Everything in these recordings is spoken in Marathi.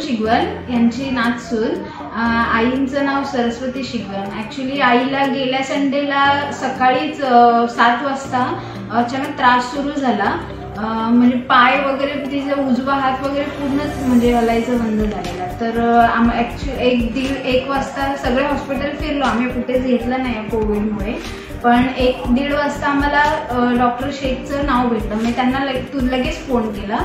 शिगवण यांची नाथसूर, आईंचं नाव सरस्वती शिगवण। ॲक्च्युली आईला गेल्या संडेला सकाळीच 7 वाजता अचानक त्रास सुरू झाला, म्हणजे पाय वगैरे तिचा उजवा हात वगैरे पूर्णच म्हणजे हलायचं बंद झालेला। तर ॲक्च्युली 1 वाजता सगळे हॉस्पिटल फिरलो आम्ही, कुठेच घेतलं नाही कोविडमुळे, पण 1-1:30 वाजता आम्हाला डॉक्टर शेखचं नाव भेटलं। मी त्यांना लगेच फोन केला,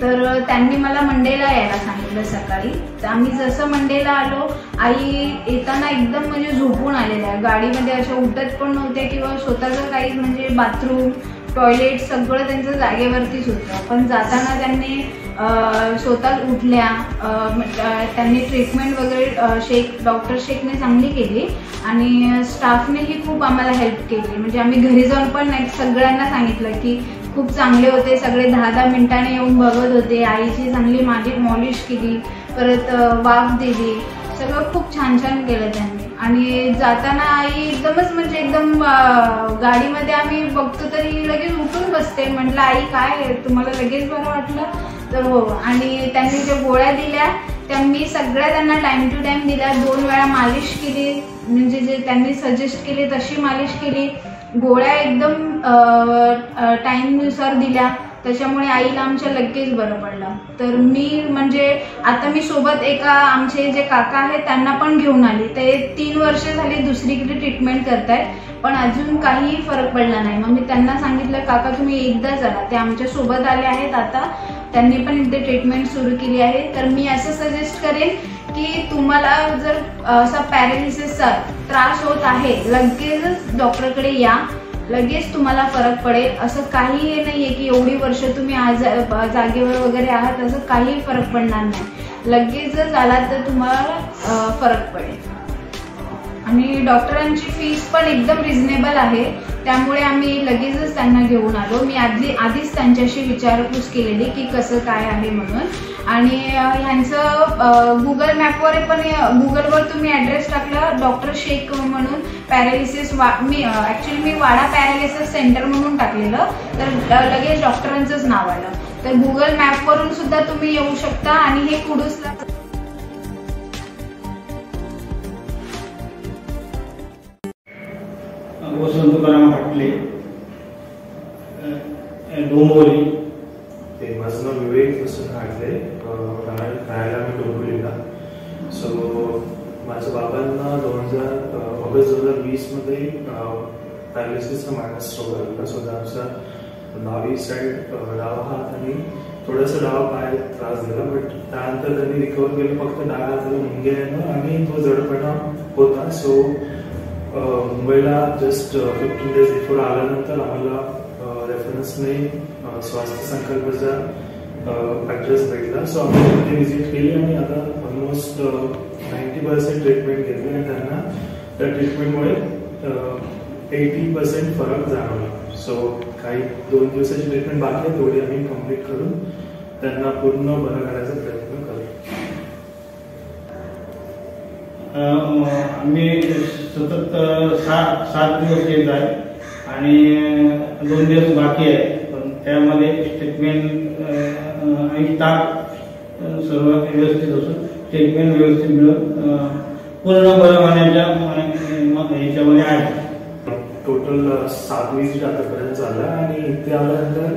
तर त्यांनी मला मंडेला यायला सांगितलं सकाळी। तर आम्ही जसं मंडेला आलो, आई येताना एकदम म्हणजे झोपून आलेल्या, गाडीमध्ये अशा उठत पण नव्हत्या किंवा स्वतःचं काही म्हणजे बाथरूम टॉयलेट सगळं त्यांचं जागेवरतीच होतं। पण जाताना त्यांनी स्वतः उठल्या, त्यांनी ट्रीटमेंट वगैरे डॉक्टर शेखने चांगली केली आणि स्टाफनेही खूप आम्हाला हेल्प केली। म्हणजे आम्ही घरी जाऊन पण सगळ्यांना सांगितलं की खूप चांगले होते, सगळे 10-10 मिनिटांनी येऊन बघत होते, आईची चांगली मॉलिश केली, परत वाफ दिली, सगळं खूप छान केलं त्यांनी। आणि जाताना आई एकदमच म्हणजे एकदम गाडीमध्ये आम्ही बघतो तरी लगेच उठून बसते। म्हटलं आई काय तुम्हाला लगेच बरं वाटलं? तर हो। आणि त्यांनी ज्या गोळ्या दिल्या त्या मी सगळ्या त्यांना टाइम टू टाइम दिल्या, 2 वेळा मालिश केली, म्हणजे जे त्यांनी सजेस्ट केली तशी मालिश केली, गोळ्या एकदम टाईमनुसार दिल्या, त्याच्यामुळे आईला आमच्या लगेच बरं पडलं। तर मी म्हणजे आता मी सोबत एका आमचे जे काका आहेत त्यांना पण घेऊन आली, ते 3 वर्ष झाली दुसरीकडे ट्रीटमेंट करतायत, पण अजून काही फरक पडला नाही। मग मी त्यांना सांगितलं काका तुम्ही एकदा चला, ते आमच्या सोबत आले आहेत आता, त्यांनी पण इथे ट्रीटमेंट सुरू केली आहे। तर मी असं सजेस्ट करेन की तुम्हाला जर असा पॅरालिसिसचा त्रास होत आहे, लगेचच डॉक्टरकडे या, लगेच तुम्हाला फरक पडेल। असं काही नाहीये की एवढी वर्ष तुम्ही आज जागेवर वगैरे आहात, असं काही फरक पडणार नाही, लगेच जर आलात तर तुम्हाला फरक पडेल। आणि डॉक्टरांची फीस पण एकदम रिझनेबल आहे, त्यामुळे आम्ही लगेचच त्यांना घेऊन आलो। मी आधीच त्यांच्याशी विचारपूस केलेली की कसं काय आहे म्हणून। आणि ह्यांचं गुगल मॅपवर पण, गुगलवर तुम्ही ॲड्रेस टाकला डॉक्टर शेख म्हणून पॅरालिसिस, मी वाडा पॅरालिसिस सेंटर म्हणून टाकलेलं, तर लगेच डॉक्टरांचंच नाव आलं। तर गुगल मॅपवरून सुद्धा तुम्ही येऊ शकता। आणि हे कुडूसला वसंत तुकाराम फाटले, डोंबोली, ते माझं नाव विवेक वसंत फाटले, राहायला मी डोंबिवलीला। सो माझ्या बाबांना ऑगस्ट 2020 मध्ये पॅरालिसिसचा मायनस स्ट्रोक झाला। सो त्यांचा डावी साईड, डावा हात आणि थोडासा डावा पाय त्रास दिला, बट त्यानंतर त्यांनी रिकवर केलं, फक्त डाव्या हाताला मुंगे येणं आणि तो जडपणा होता। सो मुंबईला जस्ट 15 डेज बिफोर आल्यानंतर आम्हाला रेफरन्सने स्वास्थ्य संकल्पचा ॲड्रेस भेटला। सो आम्ही तिथे व्हिजिट केली आणि आता ऑलमोस्ट 90% ट्रीटमेंट घेतली आणि त्यांना त्या ट्रीटमेंटमुळे 80% फरक जाणवला। सो काही 2 दिवसाची ट्रीटमेंट बाकी आहे, तेवढी आम्ही कम्प्लीट करून त्यांना पूर्ण बरं करायचा प्रयत्न करू। आम्ही सतत 7 दिवस येत आहे आणि 2 दिवस बाकी आहे, पण त्यामध्ये स्टेटमेंट आणि स्टाफ सर्व व्यवस्थित असून ट्रीटमेंट व्यवस्थित मिळून पूर्ण बरं होण्याच्या ह्याच्यामध्ये आहे। टोटल 7 विजिट आतापर्यंत झाला आणि इथे आल्यानंतर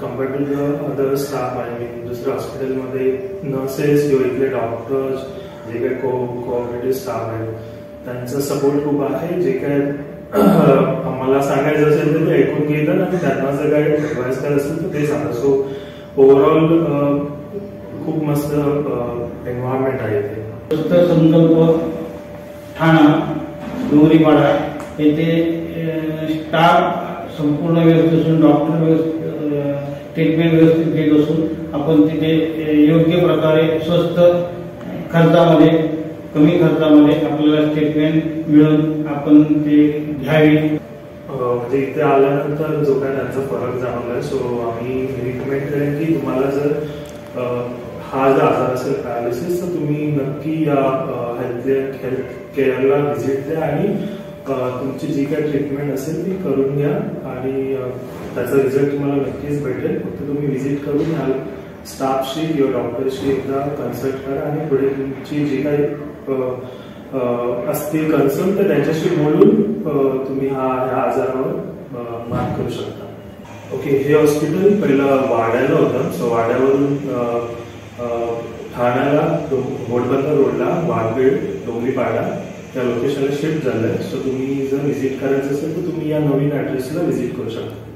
compare to the other staff आहे, दुसऱ्या हॉस्पिटलमध्ये नर्सेस किंवा इथले डॉक्टर्स जे काही कोऑपरेटिव्ह स्टाफ आहे त्यांचा सपोर्ट खूप आहे। जे काय आम्हाला सांगायचं असेल तर ते ऐकून घेतात आणि त्यांना जर काही ॲडवाइस करायचं असेल तर ते सांगतात। सो ओव्हरऑल खूप मस्त एन्व्हायरमेंट आहे इथे। संकल्प ठाणा डोंगरीपाडा येथे स्टाफ संपूर्ण व्यवस्थित असून, डॉक्टर ट्रीटमेंट व्यवस्थित घेत असून आपण तिथे योग्य प्रकारे स्वस्त खर्चामध्ये, कमी खर्चामध्ये आपल्याला ट्रीटमेंट मिळून आपण ते घ्यावी। म्हणजे इथे आल्यानंतर जो काय त्यांचा फरक जाणवलाय, सो आम्ही रिकमेंड करेन की तुम्हाला जर हा जर आजार असेल पॅरालिसिस, तर तुम्ही नक्की या हेल्थ केअरला व्हिजिट द्या आणि तुमची जी काही ट्रीटमेंट असेल ती करून घ्या आणि त्याचा रिझल्ट तुम्हाला नक्कीच भेटेल। फक्त तुम्ही व्हिजिट करून याल स्टाफशी किंवा डॉक्टरशी एकदा कन्सल्ट करा आणि पुढे तुमची जी काही असतील कन्सर्न तर त्यांच्याशी बोलून तुम्ही ह्या आजारावर मात करू शकता. ओके, हे हॉस्पिटल पहिलं वाड्याला होतं. सो वाड्यावरून ठाण्याला घोडबंदर रोडला वाघबीळ डोंगरीपाडा त्या लोकेशनला शिफ्ट झालंय. सो तुम्ही जर व्हिजिट करायचं असेल तर तुम्ही या नवीन ऍड्रेसला व्हिजिट करू शकता.